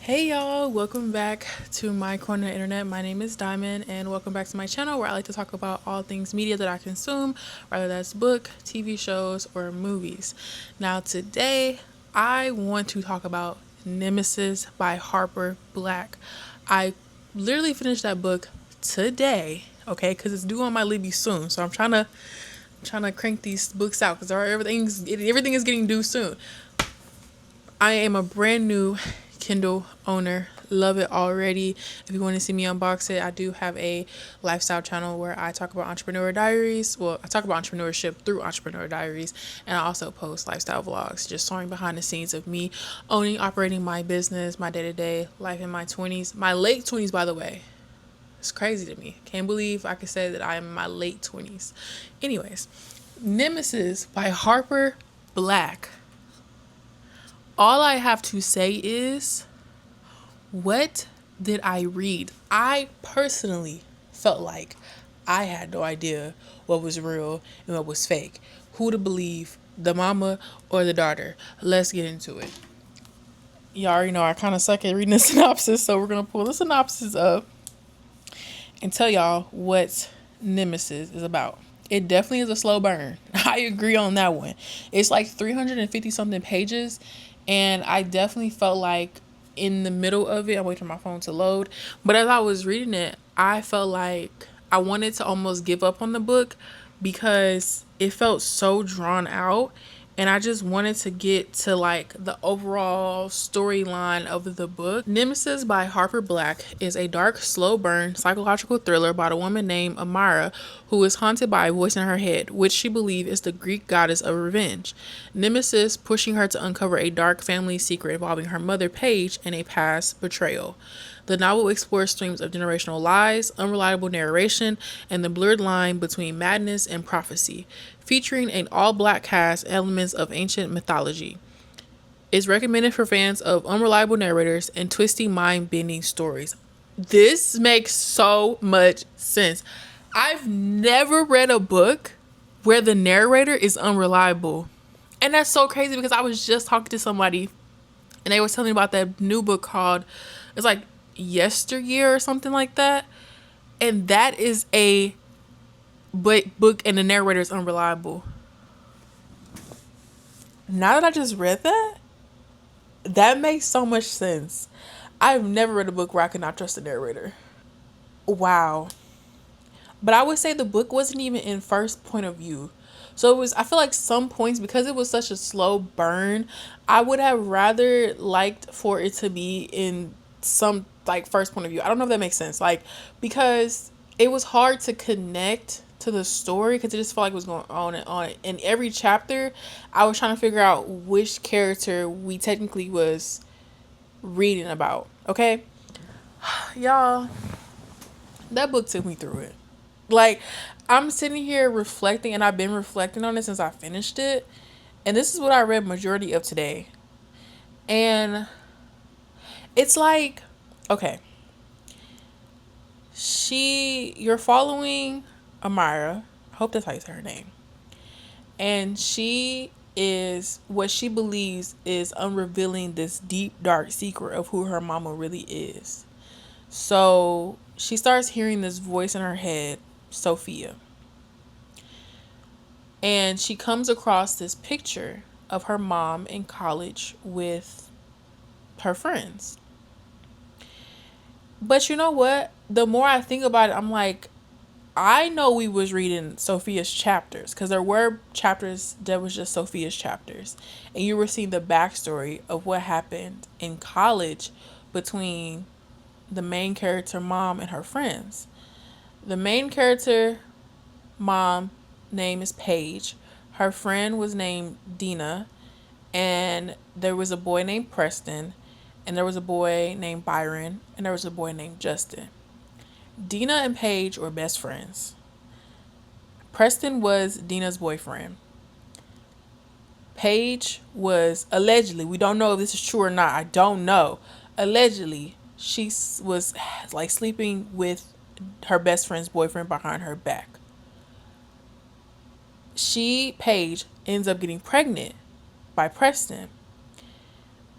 Hey y'all, welcome back to my corner of the internet. My name is Diamond, and welcome back to my channel where I like to talk about all things media that I consume, whether that's book, TV shows, or movies. Now today, I want to talk about Nemesis by Harper Black. I literally finished that book today, okay, because it's due on my Libby soon. So I'm trying to crank these books out because everything is getting due soon. I am a brand new Kindle owner. Love it already. If you want to see me unbox it, I do have a lifestyle channel where I talk about entrepreneur diaries. Well, I talk about entrepreneurship through entrepreneur diaries, and I also post lifestyle vlogs, just showing behind the scenes of me owning, operating my business, my day-to-day life in my 20s, my late 20s, by the way. It's crazy to me. Can't believe I could say that I am in my late 20s. Anyways, Nemesis by Harper Black. All I have to say is, what did I read? I personally felt like I had no idea what was real and what was fake. Who to believe, the mama or the daughter? Let's get into it. You already know I kind of suck at reading the synopsis, so we're going to pull the synopsis up and tell y'all what Nemesis is about. It definitely is a slow burn. I agree on that one. It's like 350 something pages, and I definitely felt like in the middle of it, I'm waiting for my phone to load, but as I was reading it, I felt like I wanted to almost give up on the book because it felt so drawn out, and I just wanted to get to like the overall storyline of the book. Nemesis by Harper Black is a dark, slow burn psychological thriller about a woman named Amara who is haunted by a voice in her head, which she believes is the Greek goddess of revenge. Nemesis pushing her to uncover a dark family secret involving her mother Paige and a past betrayal. The novel explores streams of generational lies, unreliable narration, and the blurred line between madness and prophecy, featuring an all-black cast and elements of ancient mythology. It's recommended for fans of unreliable narrators and twisty, mind-bending stories. This makes so much sense. I've never read a book where the narrator is unreliable. And that's so crazy because I was just talking to somebody and they were telling me about that new book called, it's like Yesteryear or something like that. And that is a book and the narrator is unreliable. Now that I just read that, that makes so much sense. I've never read a book where I could not trust the narrator. Wow. But I would say the book wasn't even in first point of view. So it was, I feel like some points, because it was such a slow burn, I would have rather liked for it to be in some like first point of view. I don't know if that makes sense. Like, because it was hard to connect to the story because it just felt like it was going on and on. In every chapter, I was trying to figure out which character we technically was reading about. Okay? Y'all, that book took me through it. Like, I'm sitting here reflecting, and I've been reflecting on it since I finished it. And this is what I read majority of today. And it's like, okay, you're following Amara. I hope that's how you say her name. And she is, what she believes is unrevealing this deep, dark secret of who her mama really is. So she starts hearing this voice in her head, Sophia. And she comes across this picture of her mom in college with her friends. But you know what? The more I think about it, I'm like, I know we was reading Sophia's chapters because there were chapters that was just Sophia's chapters. And you were seeing the backstory of what happened in college between the main character mom and her friends. The main character mom name is Paige. Her friend was named Dina, and there was a boy named Preston, and there was a boy named Byron, and there was a boy named Justin. Dina and Paige were best friends. Preston was Dina's boyfriend. Paige was allegedly, we don't know if this is true or not, I don't know. Allegedly, she was like sleeping with her best friend's boyfriend behind her back. Paige, ends up getting pregnant by Preston.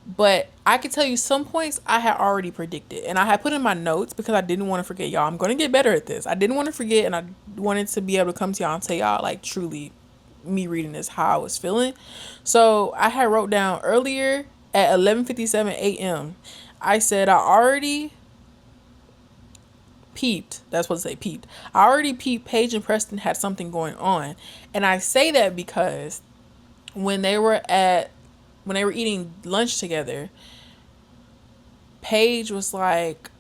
But I could tell you some points I had already predicted, and I had put in my notes because I didn't want to forget, y'all. I'm gonna get better at this. I didn't want to forget, and I wanted to be able to come to y'all and tell y'all like truly me reading this how I was feeling. So I had wrote down earlier at 11:57 a.m. I said I already peeped. That's what to say peeped. I already peeped Paige and Preston had something going on, and I say that because when they were eating lunch together, Paige was like,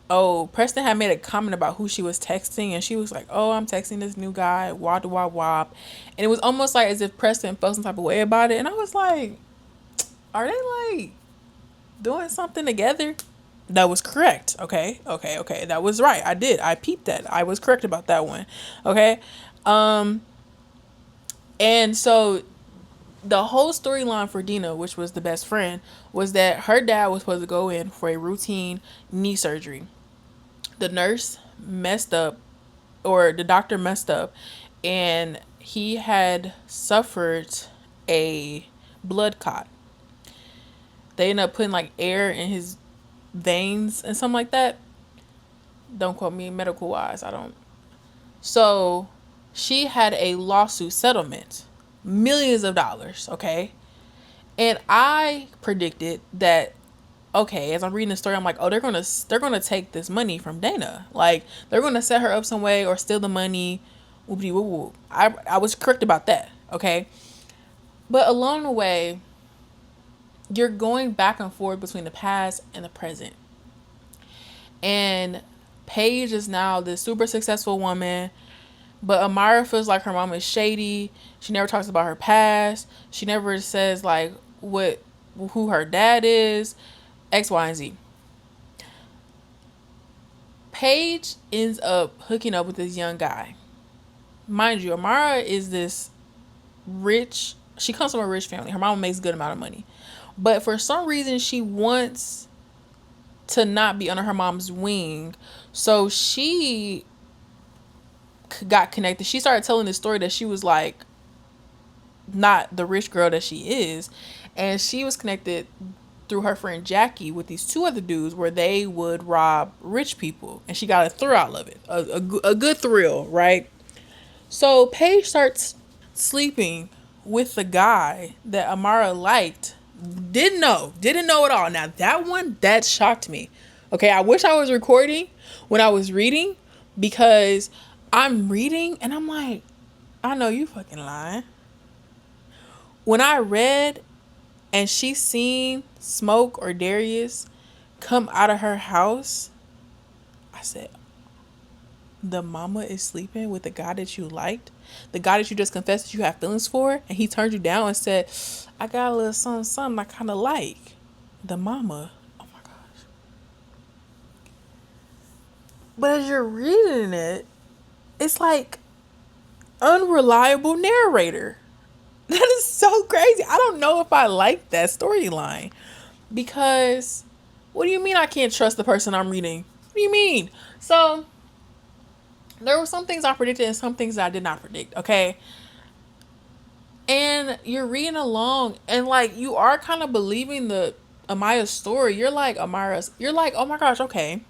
oh, Preston had made a comment about who she was texting, and she was like, oh, I'm texting this new guy, wop wop wop. And it was almost like as if Preston felt some type of way about it. And I was like, are they like doing something together? That was correct. Okay. That was right. I peeped that. I was correct about that one. Okay. And so the whole storyline for Dina, which was the best friend, was that her dad was supposed to go in for a routine knee surgery. The nurse messed up, or the doctor messed up, and he had suffered a blood clot. They ended up putting like air in his veins and something like that. Don't quote me medical wise. I don't. So she had a lawsuit settlement, millions of dollars. Okay. And I predicted that, okay, as I'm reading the story, I'm like, oh, they're gonna take this money from Dana. Like, they're gonna set her up some way or steal the money. Whoopty whoop whoop. I was correct about that. Okay. But along the way, you're going back and forth between the past and the present. And Paige is now this super successful woman, but Amara feels like her mom is shady. She never talks about her past. She never says like who her dad is, X, Y, and Z. Paige ends up hooking up with this young guy. Mind you, Amara is this rich. She comes from a rich family. Her mom makes a good amount of money. But for some reason, she wants to not be under her mom's wing. So she got connected. She started telling this story that she was like not the rich girl that she is. And she was connected through her friend Jackie with these two other dudes where they would rob rich people. And she got a thrill out of it. A good thrill, right? So Paige starts sleeping with the guy that Amara liked. Didn't know at all. Now that shocked me. Okay, I wish I was recording when I was reading, because I'm reading and I'm like, I know you fucking lying. When I read and she seen Smoke or Darius come out of her house, I said, the mama is sleeping with the guy that you liked, the guy that you just confessed that you have feelings for, and he turned you down and said, I got a little something I kind of like. The mama. Oh my gosh. But as you're reading it, it's like unreliable narrator. That is so crazy. I don't know if I like that storyline, because what do you mean I can't trust the person I'm reading? What do you mean? So there were some things I predicted and some things that I did not predict, okay? And you're reading along and like you are kind of believing the Amaya's story. You're like, oh my gosh, okay.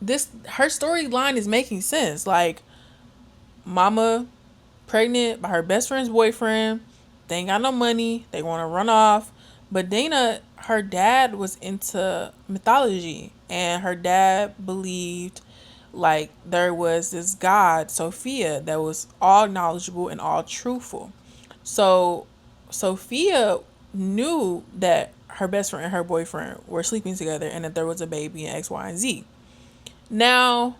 Her storyline is making sense. Like, mama pregnant by her best friend's boyfriend. They ain't got no money. They want to run off. But Dana, her dad was into mythology, and her dad believed like there was this god, Sophia, that was all knowledgeable and all truthful. So Sophia knew that her best friend and her boyfriend were sleeping together and that there was a baby in X, Y, and Z. Now,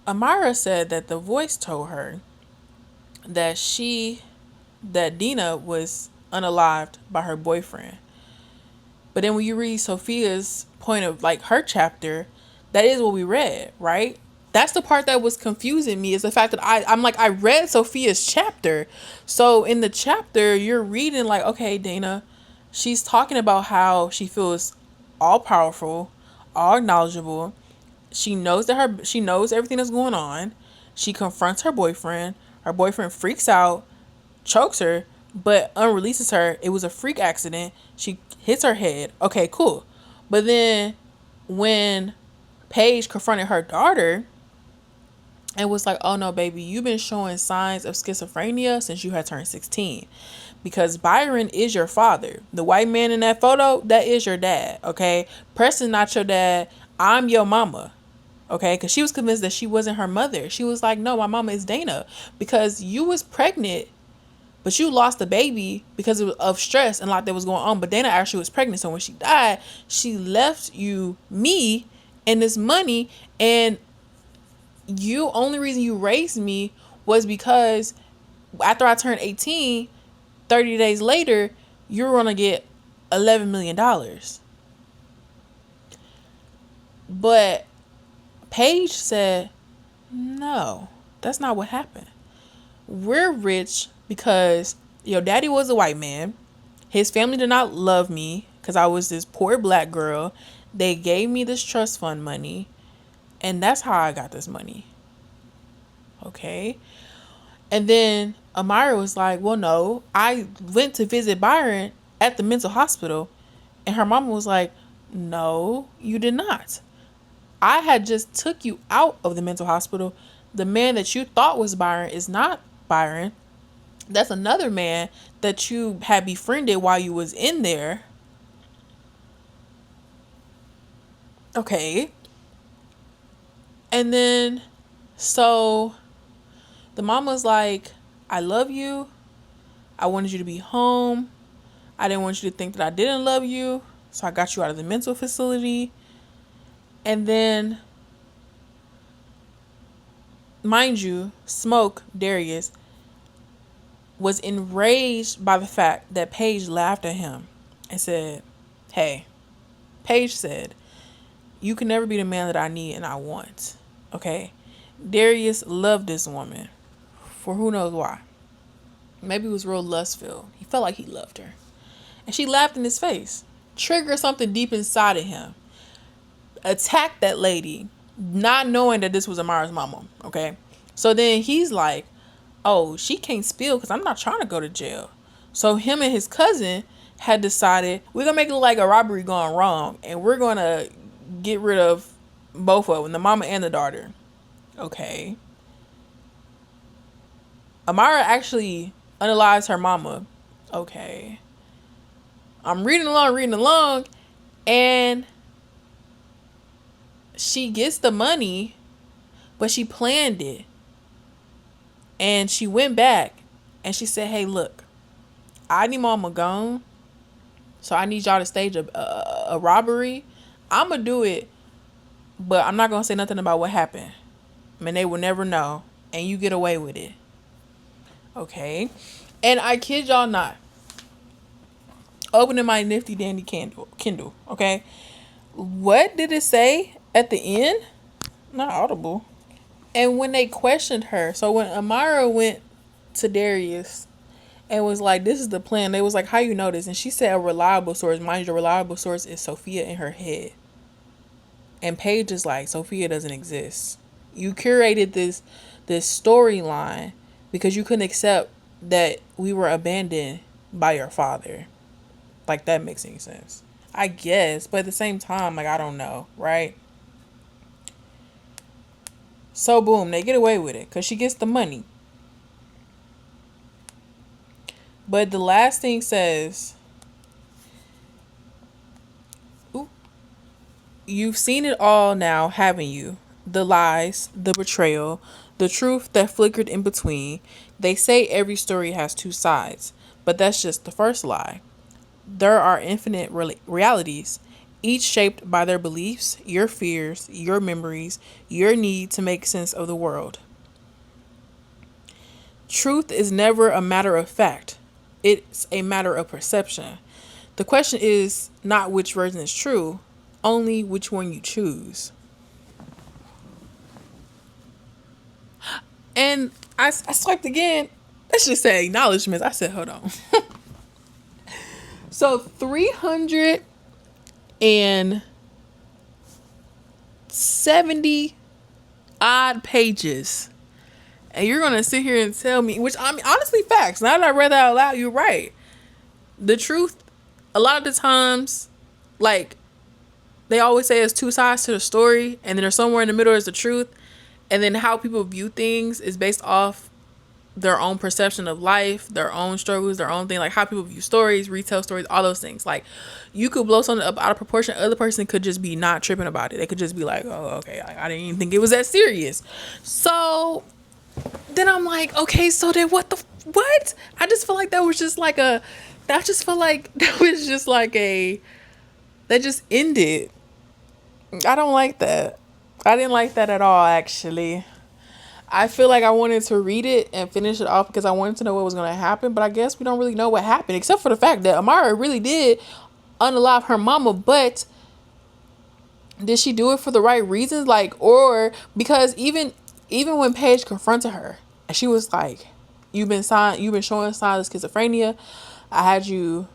Amara said that the voice told her that Dina was unalived by her boyfriend. But then when you read Sophia's point of like her chapter, that is what we read, right? That's the part that was confusing me, is the fact that I'm like, I read Sophia's chapter. So in the chapter, you're reading like, okay, Dana, she's talking about how she feels all powerful, all knowledgeable. She knows everything that's going on. She confronts her boyfriend. Her boyfriend freaks out, chokes her, but unreleases her. It was a freak accident. She hits her head. Okay, cool. But then when Paige confronted her daughter and was like, oh no, baby, you've been showing signs of schizophrenia since you had turned 16. Because Byron is your father. The white man in that photo, that is your dad, okay? Preston's not your dad. I'm your mama, okay? Because she was convinced that she wasn't her mother. She was like, no, my mama is Dana. Because you was pregnant, but you lost the baby because of stress and a lot that was going on. But Dana actually was pregnant. So when she died, she left you, me, and this money. And only reason you raised me was because after I turned 18, 30 days later, you're going to get $11 million. But Paige said, no, that's not what happened. We're rich because your daddy was a white man. His family did not love me because I was this poor black girl. They gave me this trust fund money. And that's how I got this money. Okay. And then Amira was like, well, no, I went to visit Byron at the mental hospital. And her mama was like, no, you did not. I had just took you out of the mental hospital. The man that you thought was Byron is not Byron. That's another man that you had befriended while you was in there. Okay. And then, so the mama's like, I love you. I wanted you to be home. I didn't want you to think that I didn't love you. So I got you out of the mental facility. And then, mind you, Smoke, Darius, was enraged by the fact that Paige laughed at him and said, hey, Paige said, you can never be the man that I need and I want. Okay? Darius loved this woman for who knows why. Maybe it was real lustful. He felt like he loved her. And she laughed in his face. Triggered something deep inside of him. Attacked that lady, not knowing that this was Amara's mama. Okay? So then he's like, oh, she can't spill because I'm not trying to go to jail. So him and his cousin had decided, we're going to make it look like a robbery gone wrong. And we're going to get rid of both of them, the mama and the daughter. Okay. Amara actually unalived her mama. Okay. I'm reading along, and she gets the money, but she planned it. And she went back, and she said, hey, look, I need mama gone, so I need y'all to stage a robbery. I'm going to do it, but I'm not going to say nothing about what happened. I mean, they will never know, and you get away with it. Okay? And I kid y'all not. Opening my nifty dandy Kindle, okay? What did it say at the end? Not audible. And when they questioned her, so when Amira went to Darius and was like, this is the plan, they was like, how you know this? And she said a reliable source. Mind you, the reliable source is Sophia in her head. And Paige is like, Sophia doesn't exist. You curated this storyline because you couldn't accept that we were abandoned by your father. Like, that makes any sense. I guess, but at the same time, like, I don't know, right? So, boom, they get away with it because she gets the money. But the last thing says, you've seen it all now, haven't you? The lies, the betrayal, the truth that flickered in between. They say every story has two sides, but that's just the first lie. There are infinite realities, each shaped by their beliefs, your fears, your memories, your need to make sense of the world. Truth is never a matter of fact. It's a matter of perception. The question is not which version is true, only which one you choose. And I swiped again. Let's just say acknowledgements. I said, hold on. So 370 odd pages And you're going to sit here and tell me, which I mean, honestly, facts. Now that I read that out loud, you're right. The truth, a lot of the times, like, they always say there's two sides to the story, and then there's somewhere in the middle is the truth. And then how people view things is based off their own perception of life, their own struggles, their own thing, like how people view stories, retell stories, all those things. Like, you could blow something up out of proportion. Other person could just be not tripping about it. They could just be like, oh, okay, I didn't even think it was that serious. So then I'm like, okay, so then what? I just feel like that was just like that just ended. I don't like that. I didn't like that at all, actually. I feel like I wanted to read it and finish it off because I wanted to know what was going to happen, but I guess we don't really know what happened, except for the fact that Amara really did unalive her mama, but did she do it for the right reasons? Like, or because even when Paige confronted her and she was like, you've been showing signs of schizophrenia. I had you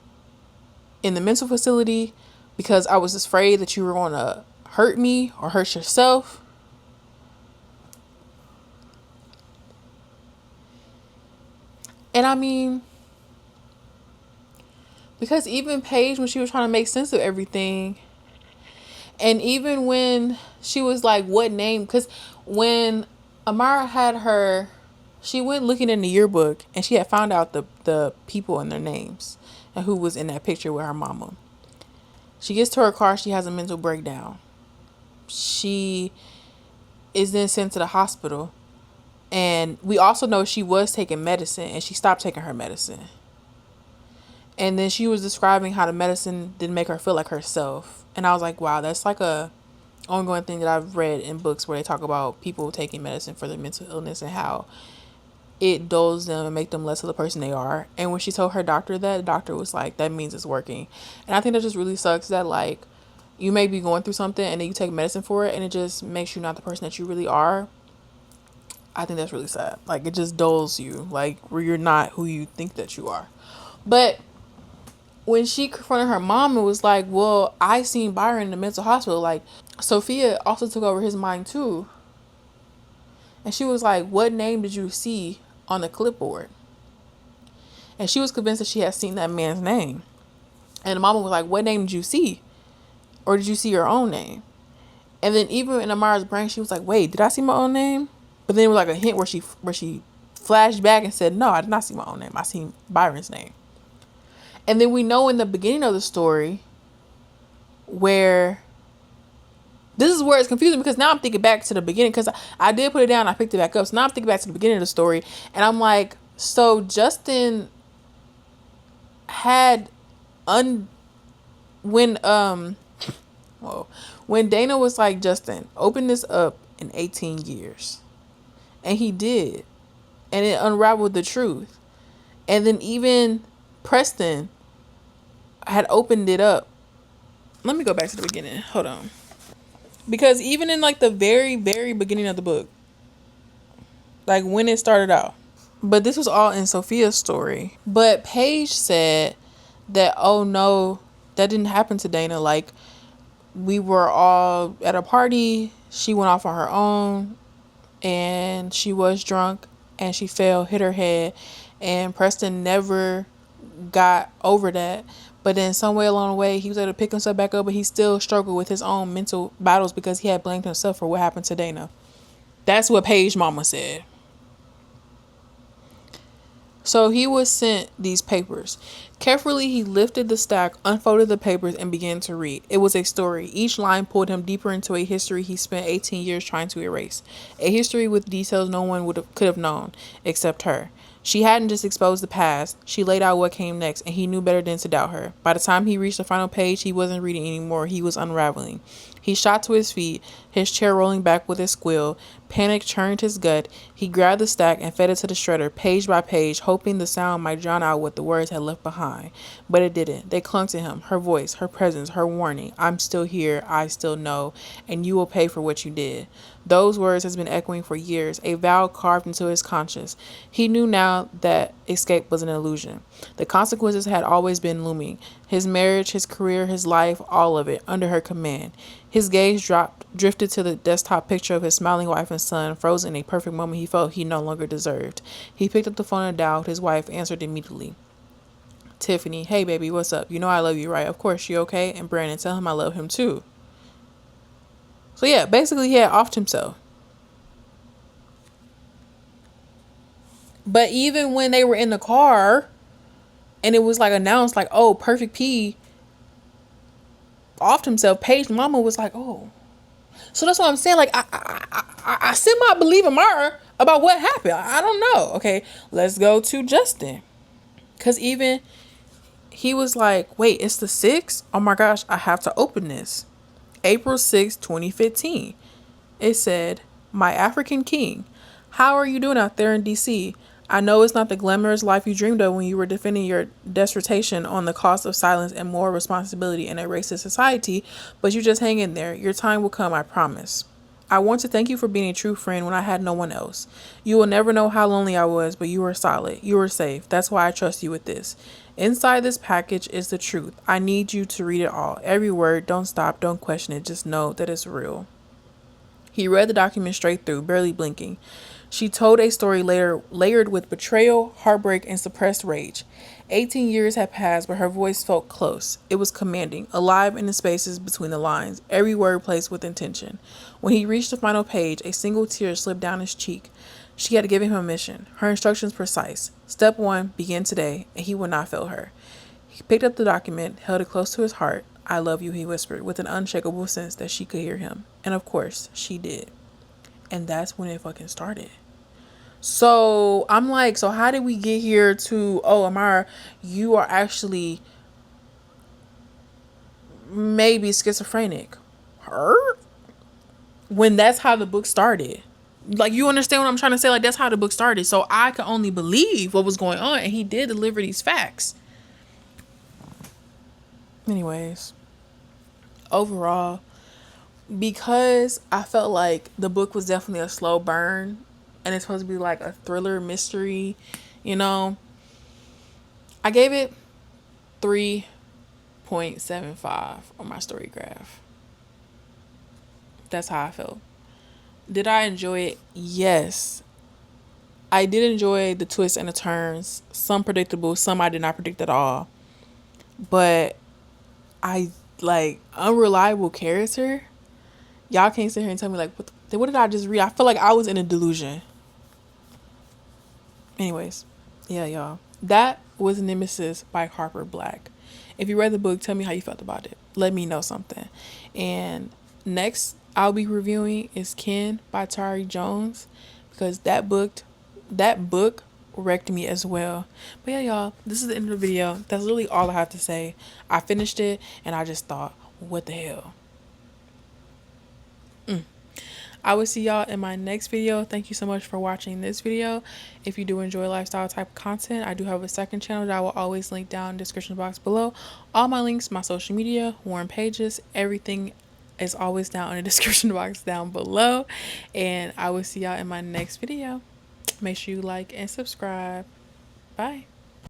in the mental facility because I was afraid that you were going to hurt me or hurt yourself. And I mean, because even Paige, when she was trying to make sense of everything, and even when she was like, what name? Because when Amara had her, she went looking in the yearbook and she had found out the people and their names and who was in that picture with her mama. She gets to her car. She has a mental breakdown. She is then sent to the hospital. And we also know she was taking medicine and she stopped taking her medicine. And then she was describing how the medicine didn't make her feel like herself. And I was like, wow, that's like a ongoing thing that I've read in books where they talk about people taking medicine for their mental illness and how it dulls them and make them less of the person they are. And when she told her doctor that, the doctor was like, that means it's working. And I think that just really sucks that, like, you may be going through something and then you take medicine for it and it just makes you not the person that you really are. I think that's really sad. Like, it just dulls you, like, where you're not who you think that you are. But when she confronted her mom, it was like, well, I seen Byron in the mental hospital. Like, Sophia also took over his mind too. And she was like, what name did you see on the clipboard? And she was convinced that she had seen that man's name. And the mama was like, what name did you see? Or did you see your own name? And then even in Amara's brain, she was like, wait, did I see my own name? But then it was like a hint where she flashed back and said, no, I did not see my own name. I seen Byron's name. And then we know in the beginning of the story where this is where it's confusing, because now I'm thinking back to the beginning, because I did put it down. I picked it back up. So now I'm thinking back to the beginning of the story. And I'm like, so Justin had when Dana was like, Justin, open this up in 18 years. And he did. And it unraveled the truth. And then even Preston had opened it up. Let me go back to the beginning. Hold on. Because even in like the very, very beginning of the book, like when it started out, but this was all in Sophia's story. But Paige said that, oh no, that didn't happen to Dana. Like, we were all at a party. She went off on her own and she was drunk and she fell, hit her head. And Preston never got over that. But then some way along the way, he was able to pick himself back up, but he still struggled with his own mental battles because he had blamed himself for what happened to Dana. That's what Paige mama said. So he was sent these papers. Carefully, he lifted the stack, unfolded the papers, and began to read. It was a story. Each line pulled him deeper into a history he spent 18 years trying to erase. A history with details no one could have known, except her. She hadn't just exposed the past. She laid out what came next, and he knew better than to doubt her. By the time he reached the final page, he wasn't reading anymore. He was unraveling. He shot to his feet, his chair rolling back with a squeal. Panic churned his gut. He grabbed the stack and fed it to the shredder, page by page, hoping the sound might drown out what the words had left behind. But it didn't. They clung to him, her voice, her presence, her warning. I'm still here, I still know, and you will pay for what you did. Those words has been echoing for years, a vow carved into his conscience. He knew now that escape was an illusion. The consequences had always been looming. His marriage, his career, his life, all of it under her command. His gaze drifted to the desktop picture of his smiling wife and son, frozen in a perfect moment he felt he no longer deserved. He picked up the phone and dialed. His wife answered immediately. Tiffany, hey baby, what's up? You know I love you, right? Of course, you okay? And Brandon, tell him I love him too. So yeah, basically he had offed himself. But even when they were in the car and it was like announced like, oh, Perfect P offed himself, Paige mama was like, oh. So that's what I'm saying. Like I semi believe in Mara about what happened. I don't know. Okay, let's go to Justin. Cause even he was like, wait, it's the 6th? Oh my gosh, I have to open this. April 6th, 2015. It said, my African king, how are you doing out there in DC? I know it's not the glamorous life you dreamed of when you were defending your dissertation on the cost of silence and moral responsibility in a racist society, but you just hang in there. Your time will come, I promise. I want to thank you for being a true friend when I had no one else. You will never know how lonely I was, but you were solid. You were safe. That's why I trust you with this. Inside this package is the truth. I need you to read it all. Every word. Don't stop. Don't question it. Just know that it's real. He read the document straight through, barely blinking. She told a story layered with betrayal, heartbreak, and suppressed rage. 18 years had passed, but her voice felt close. It was commanding, alive in the spaces between the lines, every word placed with intention. When he reached the final page, a single tear slipped down his cheek. She had given him a mission, her instructions precise. Step 1, begin today, and he would not fail her. He picked up the document, held it close to his heart. I love you, he whispered, with an unshakable sense that she could hear him. And of course, she did. And that's when it fucking started. So I'm like, so how did we get here to, oh, Amara, you are actually maybe schizophrenic? Her? When that's how the book started. Like, you understand what I'm trying to say? Like, that's how the book started. So I could only believe what was going on. And he did deliver these facts. Anyways, overall, because I felt like the book was definitely a slow burn and it's supposed to be like a thriller mystery, you know, I gave it 3.75 on my story graph. That's how I felt. Did I enjoy it? Yes. I did enjoy the twists and the turns. Some predictable, some I did not predict at all. But I like unreliable character. Y'all can't sit here and tell me like, what did I just read? I feel like I was in a delusion. Anyways, yeah, y'all. That was Nemesis by Harper Black. If you read the book, tell me how you felt about it. Let me know something. And next I'll be reviewing is Ken by Tari Jones, because that book wrecked me as well. But yeah, y'all, this is the end of the video. That's really all I have to say. I finished it and I just thought, what the hell? I will see y'all in my next video. Thank you so much for watching this video. If you do enjoy lifestyle type content, I do have a second channel that I will always link down in the description box below. All my links, my social media, Warren pages, everything is always down in the description box down below. And I will see y'all in my next video. Make sure you like and subscribe. Bye.